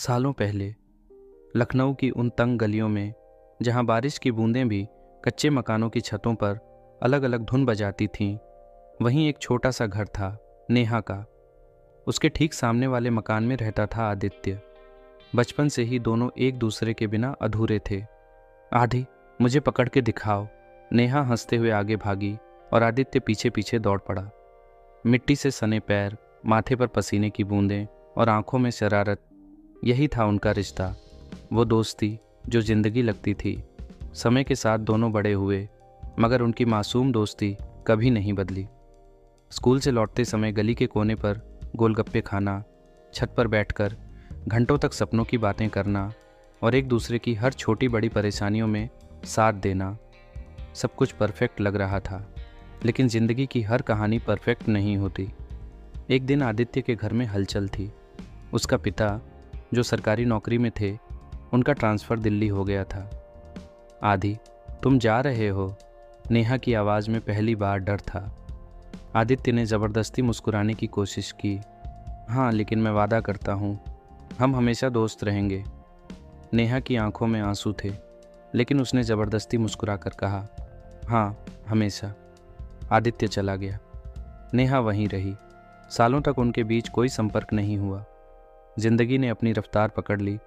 सालों पहले लखनऊ की उन तंग गलियों में जहां बारिश की बूंदें भी कच्चे मकानों की छतों पर अलग अलग धुन बजाती थीं, वहीं एक छोटा सा घर था, नेहा का। उसके ठीक सामने वाले मकान में रहता था आदित्य। बचपन से ही दोनों एक दूसरे के बिना अधूरे थे। आधी, मुझे पकड़ के दिखाओ। नेहा हंसते हुए आगे भागी और आदित्य पीछे पीछे दौड़ पड़ा। मिट्टी से सने पैर, माथे पर पसीने की बूंदें और आंखों में शरारत, यही था उनका रिश्ता। वो दोस्ती जो जिंदगी लगती थी। समय के साथ दोनों बड़े हुए, मगर उनकी मासूम दोस्ती कभी नहीं बदली। स्कूल से लौटते समय गली के कोने पर गोलगप्पे खाना, छत पर बैठकर घंटों तक सपनों की बातें करना और एक दूसरे की हर छोटी बड़ी परेशानियों में साथ देना, सब कुछ परफेक्ट लग रहा था। लेकिन ज़िंदगी की हर कहानी परफेक्ट नहीं होती। एक दिन आदित्य के घर में हलचल थी। उसका पिता, जो सरकारी नौकरी में थे, उनका ट्रांसफ़र दिल्ली हो गया था। आदि, तुम जा रहे हो? नेहा की आवाज़ में पहली बार डर था। आदित्य ने ज़बरदस्ती मुस्कुराने की कोशिश की। हाँ, लेकिन मैं वादा करता हूँ, हम हमेशा दोस्त रहेंगे। नेहा की आंखों में आंसू थे, लेकिन उसने ज़बरदस्ती मुस्कुरा कर कहा, हाँ, हमेशा। आदित्य चला गया। नेहा वहीं रही। सालों तक उनके बीच कोई संपर्क नहीं हुआ। जिंदगी ने अपनी रफ्तार पकड़ ली,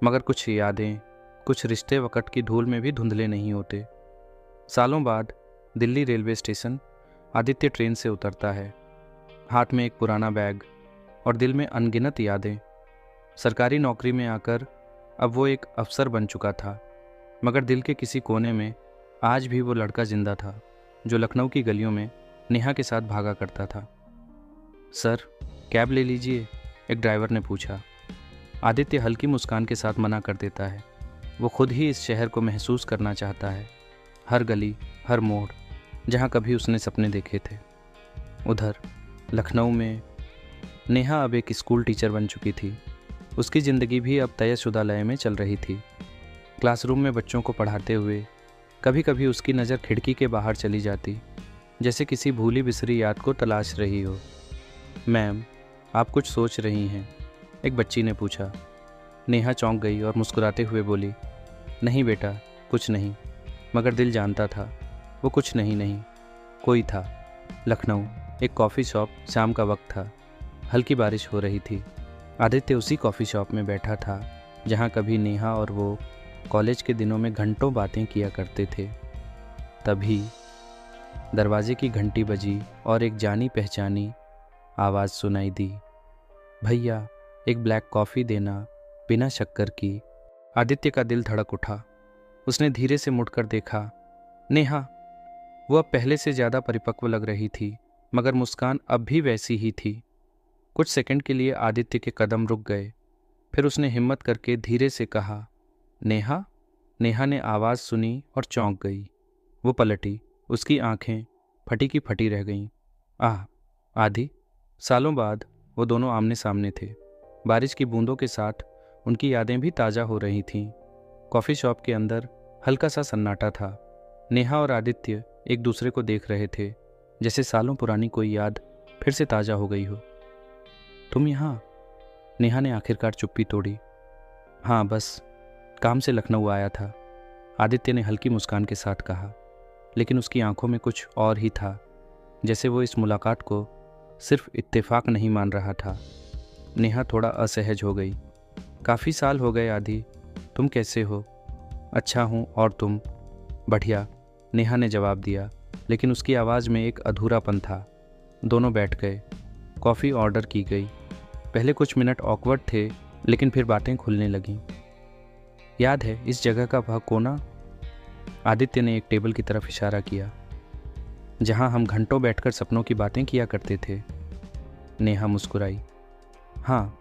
मगर कुछ यादें, कुछ रिश्ते वक़्त की धूल में भी धुंधले नहीं होते। सालों बाद Delhi railway station Aditya train से उतरता है। हाथ में एक पुराना बैग और दिल में अनगिनत यादें। सरकारी नौकरी में आकर अब वो एक अफसर बन चुका था, मगर दिल के किसी कोने में आज भी वो लड़का जिंदा था जो लखनऊ की गलियों में नेहा के साथ भागा करता था। सर, कैब ले लीजिए, एक ड्राइवर ने पूछा। आदित्य हल्की मुस्कान के साथ मना कर देता है। वो खुद ही इस शहर को महसूस करना चाहता है, हर गली, हर मोड़, जहाँ कभी उसने सपने देखे थे। उधर लखनऊ में नेहा अब एक स्कूल टीचर बन चुकी थी। उसकी ज़िंदगी भी अब तयशुदा लय में चल रही थी। क्लासरूम में बच्चों को पढ़ाते हुए कभी कभी उसकी नज़र खिड़की के बाहर चली जाती, जैसे किसी भूली बिसरी याद को तलाश रही हो। मैम, आप कुछ सोच रही हैं? एक बच्ची ने पूछा। नेहा चौंक गई और मुस्कुराते हुए बोली, नहीं बेटा, कुछ नहीं। मगर दिल जानता था वो कुछ नहीं कोई था। लखनऊ, एक कॉफ़ी शॉप, शाम का वक्त था। हल्की बारिश हो रही थी। आदित्य उसी कॉफ़ी शॉप में बैठा था जहाँ कभी नेहा और वो कॉलेज के दिनों में घंटों बातें किया करते थे। तभी दरवाजे की घंटी बजी और एक जानी पहचानी आवाज़ सुनाई दी, भैया, एक ब्लैक कॉफ़ी देना, बिना शक्कर की। आदित्य का दिल धड़क उठा। उसने धीरे से मुड़कर देखा। नेहा, वो अब पहले से ज़्यादा परिपक्व लग रही थी, मगर मुस्कान अब भी वैसी ही थी। कुछ सेकंड के लिए आदित्य के कदम रुक गए। फिर उसने हिम्मत करके धीरे से कहा, नेहा। नेहा ने आवाज़ सुनी और चौंक गई। वो पलटी। उसकी आंखें फटी की फटी रह गईं। आह! आदि। सालों बाद वो दोनों आमने सामने थे। बारिश की बूंदों के साथ उनकी यादें भी ताज़ा हो रही थीं। कॉफ़ी शॉप के अंदर हल्का सा सन्नाटा था। नेहा और आदित्य एक दूसरे को देख रहे थे, जैसे सालों पुरानी कोई याद फिर से ताज़ा हो गई हो। तुम यहाँ? नेहा ने आखिरकार चुप्पी तोड़ी। हाँ, बस काम से लखनऊ आया था, आदित्य ने हल्की मुस्कान के साथ कहा। लेकिन उसकी आंखों में कुछ और ही था, जैसे वो इस मुलाकात को सिर्फ इत्तेफाक नहीं मान रहा था। नेहा थोड़ा असहज हो गई। काफ़ी साल हो गए आदि, तुम कैसे हो? अच्छा हूँ, और तुम? बढ़िया, नेहा ने जवाब दिया, लेकिन उसकी आवाज़ में एक अधूरापन था। दोनों बैठ गए। कॉफ़ी ऑर्डर की गई। पहले कुछ मिनट ऑकवर्ड थे, लेकिन फिर बातें खुलने लगीं। याद है इस जगह का वह कोना? आदित्य ने एक टेबल की तरफ इशारा किया, जहां हम घंटों बैठकर सपनों की बातें किया करते थे। नेहा मुस्कुराई। हाँ,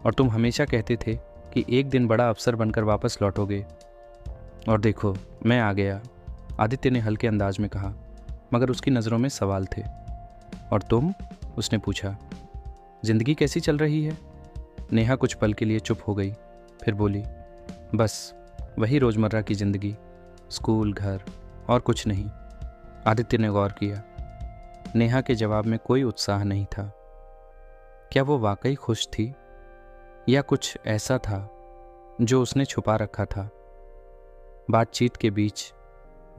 और तुम हमेशा कहते थे कि एक दिन बड़ा अफसर बनकर वापस लौटोगे। और देखो, मैं आ गया, आदित्य ने हल्के अंदाज में कहा, मगर उसकी नज़रों में सवाल थे। और तुम? उसने पूछा। जिंदगी कैसी चल रही है? नेहा कुछ पल के लिए चुप हो गई, फिर बोली, बस वही रोज़मर्रा की ज़िंदगी, स्कूल, घर, और कुछ नहीं। आदित्य ने गौर किया। नेहा के जवाब में कोई उत्साह नहीं था। क्या वो वाकई खुश थी? या कुछ ऐसा था जो उसने छुपा रखा था। बातचीत के बीच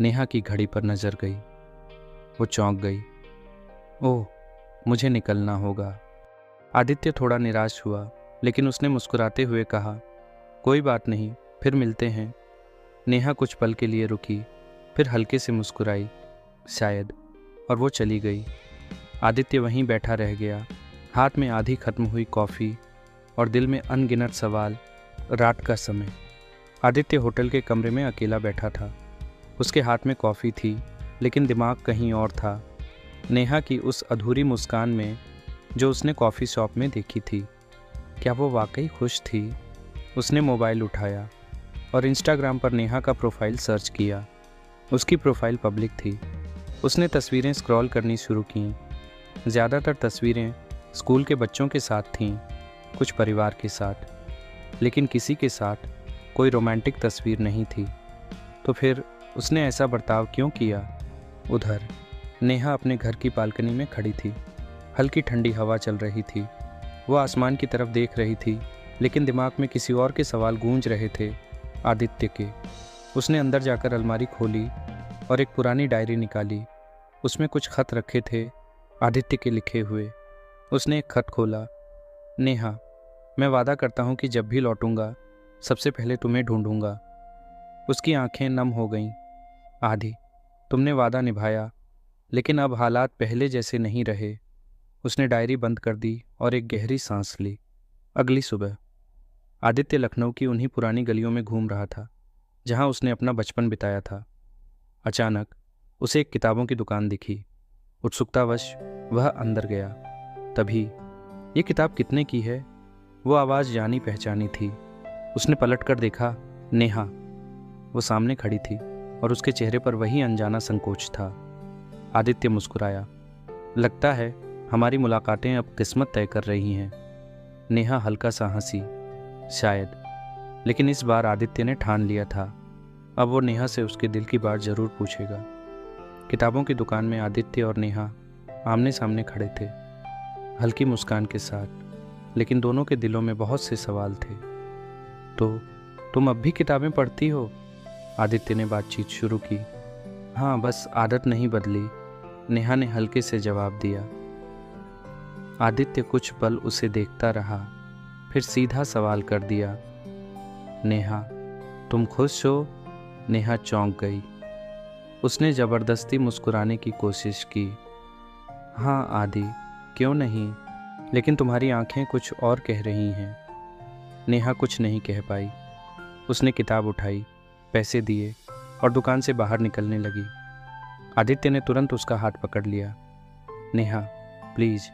नेहा की घड़ी पर नजर गई। वो चौंक गई। ओह, मुझे निकलना होगा। आदित्य थोड़ा निराश हुआ, लेकिन उसने मुस्कुराते हुए कहा, कोई बात नहीं, फिर मिलते हैं। नेहा कुछ पल के लिए रुकी, फिर हल्के से मुस्कुराई, शायद, और वो चली गई। आदित्य वहीं बैठा रह गया, हाथ में आधी खत्म हुई कॉफ़ी और दिल में अनगिनत सवाल। रात का समय। आदित्य होटल के कमरे में अकेला बैठा था। उसके हाथ में कॉफ़ी थी, लेकिन दिमाग कहीं और था। नेहा की उस अधूरी मुस्कान में जो उसने कॉफ़ी शॉप में देखी थी। क्या वो वाकई खुश थी? उसने मोबाइल उठाया और इंस्टाग्राम पर नेहा का प्रोफाइल सर्च किया। उसकी प्रोफाइल पब्लिक थी। उसने तस्वीरें स्क्रॉल करनी शुरू कीं। ज़्यादातर तस्वीरें स्कूल के बच्चों के साथ थीं, कुछ परिवार के साथ, लेकिन किसी के साथ कोई रोमांटिक तस्वीर नहीं थी। तो फिर उसने ऐसा बर्ताव क्यों किया? उधर नेहा अपने घर की बालकनी में खड़ी थी। हल्की ठंडी हवा चल रही थी। वो आसमान की तरफ देख रही थी, लेकिन दिमाग में किसी और के सवाल गूंज रहे थे, आदित्य के। उसने अंदर जाकर अलमारी खोली और एक पुरानी डायरी निकाली। उसमें कुछ खत रखे थे, आदित्य के लिखे हुए। उसने एक खत खोला। नेहा, मैं वादा करता हूँ कि जब भी लौटूंगा सबसे पहले तुम्हें ढूंढूंगा। उसकी आंखें नम हो गईं। आदि, तुमने वादा निभाया, लेकिन अब हालात पहले जैसे नहीं रहे। उसने डायरी बंद कर दी और एक गहरी सांस ली। अगली सुबह आदित्य लखनऊ की उन्हीं पुरानी गलियों में घूम रहा था जहां उसने अपना बचपन बिताया था। अचानक उसे एक किताबों की दुकान दिखी। उत्सुकतावश वह अंदर गया। तभी, ये किताब कितने की है? वो आवाज़ जानी पहचानी थी। उसने पलट कर देखा, नेहा वो सामने खड़ी थी और उसके चेहरे पर वही अनजाना संकोच था। आदित्य मुस्कुराया। लगता है हमारी मुलाकातें अब किस्मत तय कर रही हैं। नेहा हल्का सा हंसी। शायद, लेकिन इस बार आदित्य ने ठान लिया था, अब वो नेहा से उसके दिल की बात जरूर पूछेगा। किताबों की दुकान में आदित्य और नेहा आमने सामने खड़े थे, हल्की मुस्कान के साथ, लेकिन दोनों के दिलों में बहुत से सवाल थे। तो तुम अब भी किताबें पढ़ती हो? आदित्य ने बातचीत शुरू की। हाँ, बस आदत नहीं बदली, नेहा ने हल्के से जवाब दिया। आदित्य कुछ पल उसे देखता रहा, फिर सीधा सवाल कर दिया, नेहा तुम खुश हो? नेहा चौंक गई। उसने ज़बरदस्ती मुस्कुराने की कोशिश की। हाँ आदि, क्यों नहीं, लेकिन तुम्हारी आंखें कुछ और कह रही हैं। नेहा कुछ नहीं कह पाई। उसने किताब उठाई, पैसे दिए और दुकान से बाहर निकलने लगी। आदित्य ने तुरंत उसका हाथ पकड़ लिया। नेहा प्लीज़,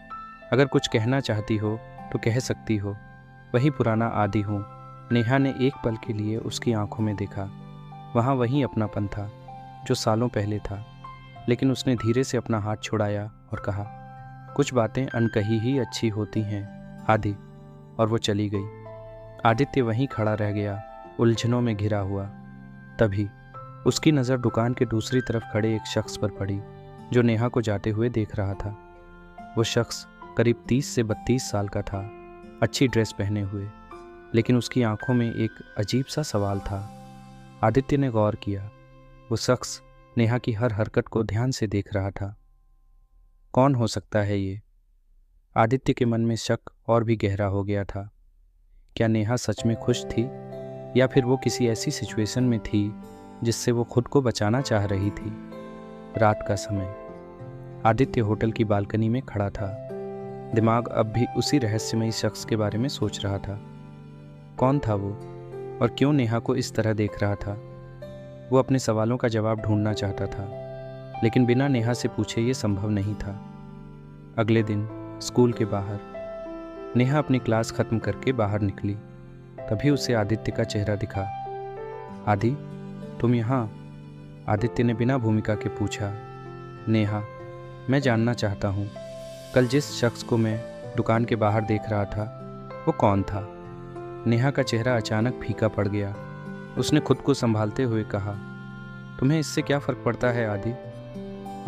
अगर कुछ कहना चाहती हो तो कह सकती हो, वही पुराना आदि हूँ। नेहा ने एक पल के लिए उसकी आंखों में देखा। वहाँ वही अपनापन था जो सालों पहले था, लेकिन उसने धीरे से अपना हाथ छुड़ाया और कहा, कुछ बातें अनकही ही अच्छी होती हैं आदि, और वो चली गई। आदित्य वहीं खड़ा रह गया, उलझनों में घिरा हुआ। तभी उसकी नज़र दुकान के दूसरी तरफ खड़े एक शख्स पर पड़ी जो नेहा को जाते हुए देख रहा था। वो शख्स करीब 30 से 32 साल का था, अच्छी ड्रेस पहने हुए, लेकिन उसकी आंखों में एक अजीब सा सवाल था। आदित्य ने गौर किया। वो शख्स नेहा की हर हरकत को ध्यान से देख रहा था। कौन हो सकता है ये? आदित्य के मन में शक और भी गहरा हो गया था। क्या नेहा सच में खुश थी, या फिर वो किसी ऐसी सिचुएशन में थी जिससे वो खुद को बचाना चाह रही थी? रात का समय। आदित्य होटल की बालकनी में खड़ा था। दिमाग अब भी उसी रहस्यमयी शख्स के बारे में सोच रहा था। कौन था वो, और क्यों नेहा को इस तरह देख रहा था? वो अपने सवालों का जवाब ढूंढना चाहता था, लेकिन बिना नेहा से पूछे ये संभव नहीं था। अगले दिन स्कूल के बाहर नेहा अपनी क्लास खत्म करके बाहर निकली। तभी उसे आदित्य का चेहरा दिखा। आदि, तुम यहाँ? आदित्य ने बिना भूमिका के पूछा। नेहा, मैं जानना चाहता हूँ, कल जिस शख्स को मैं दुकान के बाहर देख रहा था वो कौन था? नेहा का चेहरा अचानक फीका पड़ गया। उसने खुद को संभालते हुए कहा, तुम्हें इससे क्या फ़र्क पड़ता है आदि?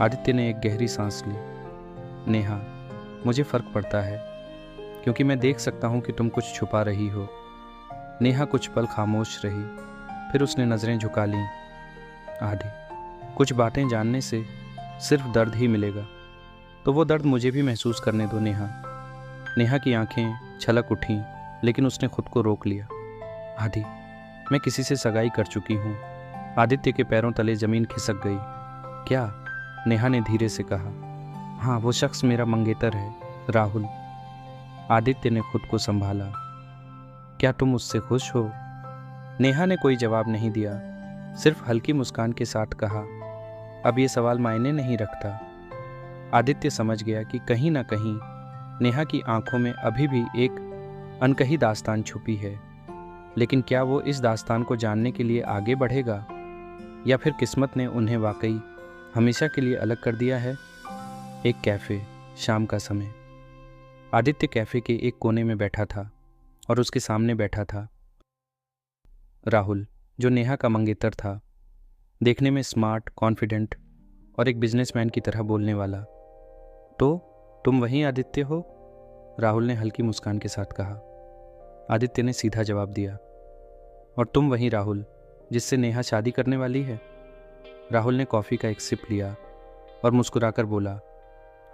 आदित्य ने एक गहरी सांस ली। नेहा, मुझे फ़र्क पड़ता है। क्योंकि मैं देख सकता हूँ कि तुम कुछ छुपा रही हो। नेहा कुछ पल खामोश रही, फिर उसने नज़रें झुका लीं। आदि, कुछ बातें जानने से सिर्फ दर्द ही मिलेगा, तो वो दर्द मुझे भी महसूस करने दो नेहा। नेहा की आंखें छलक उठीं, लेकिन उसने खुद को रोक लिया। आदि, मैं किसी से सगाई कर चुकी हूँ। आदित्य के पैरों तले जमीन खिसक गई। क्या? नेहा ने धीरे से कहा। हाँ, वो शख्स मेरा मंगेतर है, राहुल। आदित्य ने खुद को संभाला। क्या तुम उससे खुश हो? नेहा ने कोई जवाब नहीं दिया, सिर्फ हल्की मुस्कान के साथ कहा, अब ये सवाल मायने नहीं रखता। आदित्य समझ गया कि कहीं ना कहीं नेहा की आंखों में अभी भी एक अनकही दास्तान छुपी है, लेकिन क्या वो इस दास्तान को जानने के लिए आगे बढ़ेगा, या फिर किस्मत ने उन्हें वाकई हमेशा के लिए अलग कर दिया है? एक कैफ़े, शाम का समय। आदित्य कैफ़े के एक कोने में बैठा था और उसके सामने बैठा था राहुल, जो नेहा का मंगेतर था, देखने में स्मार्ट, कॉन्फिडेंट और एक बिजनेसमैन की तरह बोलने वाला। तो तुम वही आदित्य हो? राहुल ने हल्की मुस्कान के साथ कहा। आदित्य ने सीधा जवाब दिया, और तुम वही राहुल जिससे नेहा शादी करने वाली है? राहुल ने कॉफ़ी का एक सिप लिया और मुस्कुराकर बोला,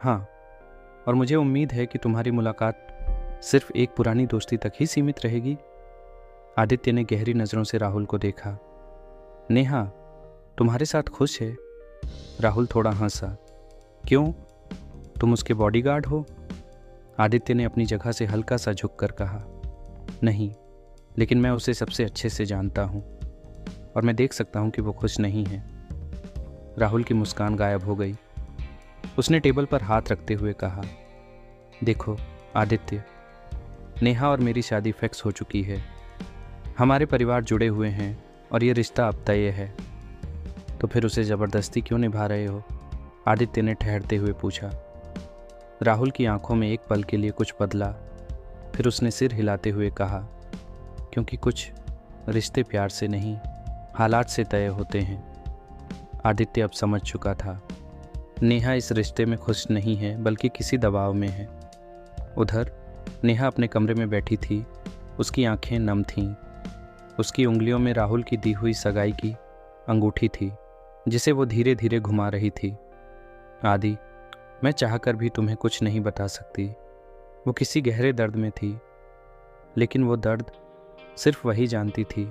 हाँ, और मुझे उम्मीद है कि तुम्हारी मुलाकात सिर्फ एक पुरानी दोस्ती तक ही सीमित रहेगी। आदित्य ने गहरी नज़रों से राहुल को देखा। नेहा तुम्हारे साथ खुश है? राहुल थोड़ा हंसा। क्यों, तुम उसके बॉडीगार्ड हो? आदित्य ने अपनी जगह से हल्का सा झुककर कहा, नहीं, लेकिन मैं उसे सबसे अच्छे से जानता हूँ और मैं देख सकता हूँ कि वो खुश नहीं है। राहुल की मुस्कान गायब हो गई। उसने टेबल पर हाथ रखते हुए कहा, देखो आदित्य, नेहा और मेरी शादी फिक्स हो चुकी है। हमारे परिवार जुड़े हुए हैं और ये रिश्ता अब तय है। तो फिर उसे ज़बरदस्ती क्यों निभा रहे हो? आदित्य ने ठहरते हुए पूछा। राहुल की आंखों में एक पल के लिए कुछ बदला, फिर उसने सिर हिलाते हुए कहा, क्योंकि कुछ रिश्ते प्यार से नहीं, हालात से तय होते हैं। आदित्य अब समझ चुका था, नेहा इस रिश्ते में खुश नहीं है, बल्कि किसी दबाव में है। उधर नेहा अपने कमरे में बैठी थी, उसकी आंखें नम थीं। उसकी उंगलियों में राहुल की दी हुई सगाई की अंगूठी थी, जिसे वो धीरे धीरे घुमा रही थी। आदि, मैं चाहकर भी तुम्हें कुछ नहीं बता सकती। वो किसी गहरे दर्द में थी, लेकिन वो दर्द सिर्फ वही जानती थी।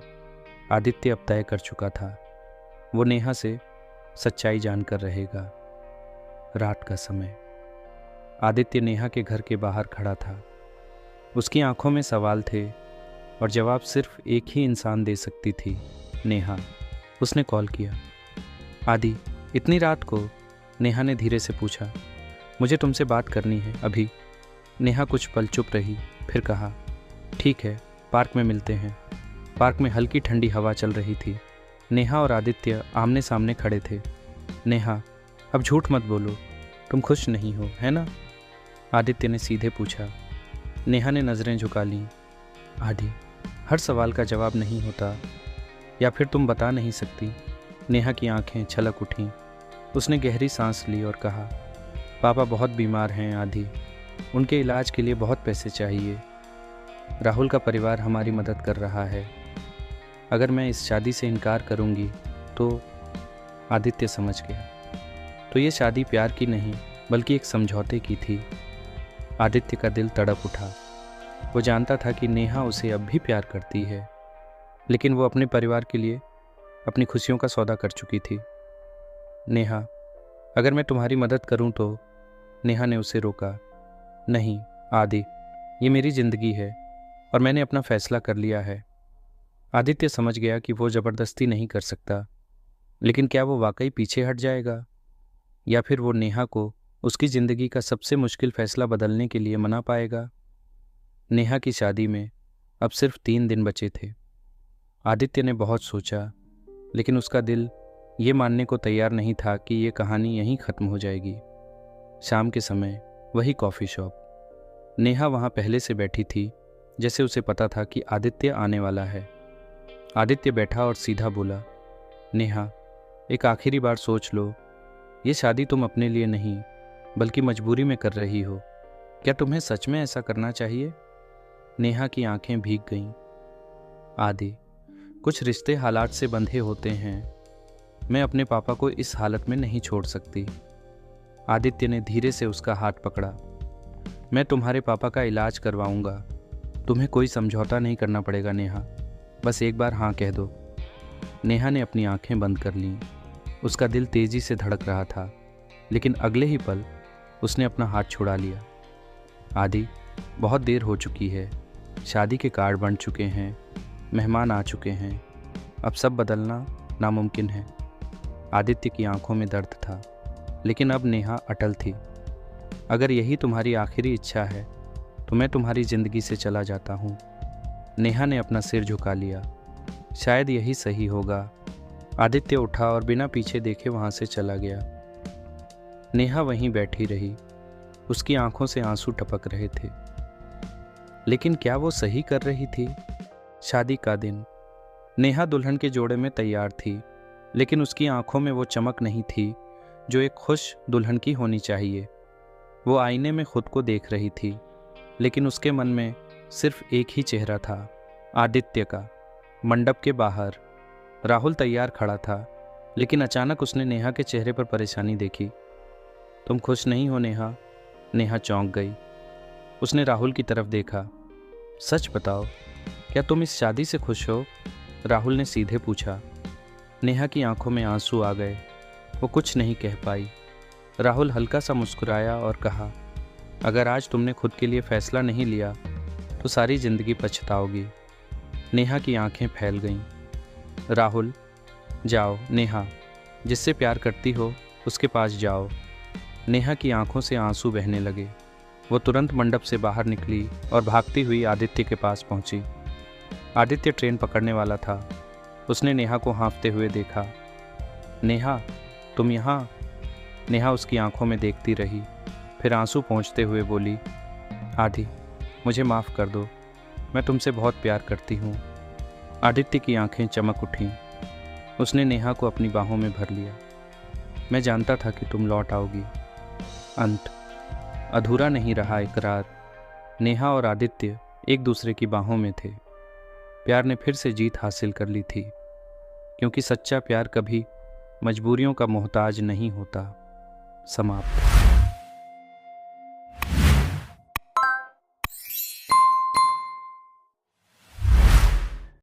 आदित्य अब तय कर चुका था, वो नेहा से सच्चाई जानकर रहेगा। रात का समय। आदित्य नेहा के घर के बाहर खड़ा था। उसकी आंखों में सवाल थे और जवाब सिर्फ एक ही इंसान दे सकती थी, नेहा। उसने कॉल किया। आदि, इतनी रात को? नेहा ने धीरे से पूछा। मुझे तुमसे बात करनी है अभी। नेहा कुछ पल चुप रही, फिर कहा, ठीक है, पार्क में मिलते हैं। पार्क में हल्की ठंडी हवा चल रही थी। नेहा और आदित्य आमने सामने खड़े थे। नेहा, अब झूठ मत बोलो, तुम खुश नहीं हो, है ना? आदित्य ने सीधे पूछा। नेहा ने नज़रें झुका लीं। आदि, हर सवाल का जवाब नहीं होता, या फिर तुम बता नहीं सकती। नेहा की आंखें छलक उठीं। उसने गहरी सांस ली और कहा, पापा बहुत बीमार हैं आदि, उनके इलाज के लिए बहुत पैसे चाहिए। राहुल का परिवार हमारी मदद कर रहा है। अगर मैं इस शादी से इनकार करूंगी तो? आदित्य समझ गया। तो ये शादी प्यार की नहीं, बल्कि एक समझौते की थी। आदित्य का दिल तड़प उठा। वो जानता था कि नेहा उसे अब भी प्यार करती है, लेकिन वो अपने परिवार के लिए अपनी खुशियों का सौदा कर चुकी थी। नेहा, अगर मैं तुम्हारी मदद करूं तो? नेहा ने उसे रोका। नहीं आदि, ये मेरी ज़िंदगी है और मैंने अपना फैसला कर लिया है। आदित्य समझ गया कि वो ज़बरदस्ती नहीं कर सकता, लेकिन क्या वो वाकई पीछे हट जाएगा, या फिर वो नेहा को उसकी ज़िंदगी का सबसे मुश्किल फ़ैसला बदलने के लिए मना पाएगा? नेहा की शादी में अब सिर्फ 3 दिन बचे थे। आदित्य ने बहुत सोचा, लेकिन उसका दिल ये मानने को तैयार नहीं था कि ये कहानी यहीं ख़त्म हो जाएगी। शाम के समय वही कॉफ़ी शॉप। नेहा वहाँ पहले से बैठी थी, जैसे उसे पता था कि आदित्य आने वाला है। आदित्य बैठा और सीधा बोला, नेहा, एक आखिरी बार सोच लो, ये शादी तुम अपने लिए नहीं, बल्कि मजबूरी में कर रही हो। क्या तुम्हें सच में ऐसा करना चाहिए? नेहा की आंखें भीग गईं। आदि, कुछ रिश्ते हालात से बंधे होते हैं। मैं अपने पापा को इस हालत में नहीं छोड़ सकती। आदित्य ने धीरे से उसका हाथ पकड़ा। मैं तुम्हारे पापा का इलाज करवाऊंगा। तुम्हें कोई समझौता नहीं करना पड़ेगा नेहा, बस एक बार हाँ कह दो। नेहा ने अपनी आंखें बंद कर लीं। उसका दिल तेजी से धड़क रहा था, लेकिन अगले ही पल उसने अपना हाथ छुड़ा लिया। आदि, बहुत देर हो चुकी है। शादी के कार्ड बन चुके हैं, मेहमान आ चुके हैं। अब सब बदलना नामुमकिन है। आदित्य की आंखों में दर्द था, लेकिन अब नेहा अटल थी। अगर यही तुम्हारी आखिरी इच्छा है तो मैं तुम्हारी ज़िंदगी से चला जाता हूँ। नेहा ने अपना सिर झुका लिया। शायद यही सही होगा। आदित्य उठा और बिना पीछे देखे वहाँ से चला गया। नेहा वहीं बैठी रही। उसकी आंखों से आंसू टपक रहे थे। लेकिन क्या वो सही कर रही थी? शादी का दिन। नेहा दुल्हन के जोड़े में तैयार थी, लेकिन उसकी आंखों में वो चमक नहीं थी जो एक खुश दुल्हन की होनी चाहिए। वो आईने में खुद को देख रही थी, लेकिन उसके मन में सिर्फ एक ही चेहरा था, आदित्य का। मंडप के बाहर राहुल तैयार खड़ा था, लेकिन अचानक उसने नेहा के चेहरे पर परेशानी देखी। तुम खुश नहीं हो नेहा? नेहा चौंक गई। उसने राहुल की तरफ देखा। सच बताओ, क्या तुम इस शादी से खुश हो? राहुल ने सीधे पूछा। नेहा की आंखों में आंसू आ गए। वो कुछ नहीं कह पाई। राहुल हल्का सा मुस्कुराया और कहा, अगर आज तुमने खुद के लिए फैसला नहीं लिया तो सारी जिंदगी पछताओगी। नेहा की आंखें फैल गईं। राहुल, जाओ नेहा, जिससे प्यार करती हो उसके पास जाओ। नेहा की आंखों से आंसू बहने लगे। वो तुरंत मंडप से बाहर निकली और भागती हुई आदित्य के पास पहुंची। आदित्य ट्रेन पकड़ने वाला था। उसने नेहा को हाँफते हुए देखा। नेहा, तुम यहाँ? नेहा उसकी आंखों में देखती रही, फिर आंसू पोंछते हुए बोली, आदि, मुझे माफ़ कर दो। मैं तुमसे बहुत प्यार करती हूँ। आदित्य की आंखें चमक उठीं। उसने नेहा को अपनी बाहों में भर लिया। मैं जानता था कि तुम लौट आओगी। अंत। अधूरा नहीं रहा इकरार। नेहा और आदित्य एक दूसरे की बाहों में थे। प्यार ने फिर से जीत हासिल कर ली थी, क्योंकि सच्चा प्यार कभी मजबूरियों का मोहताज नहीं होता। समाप्त।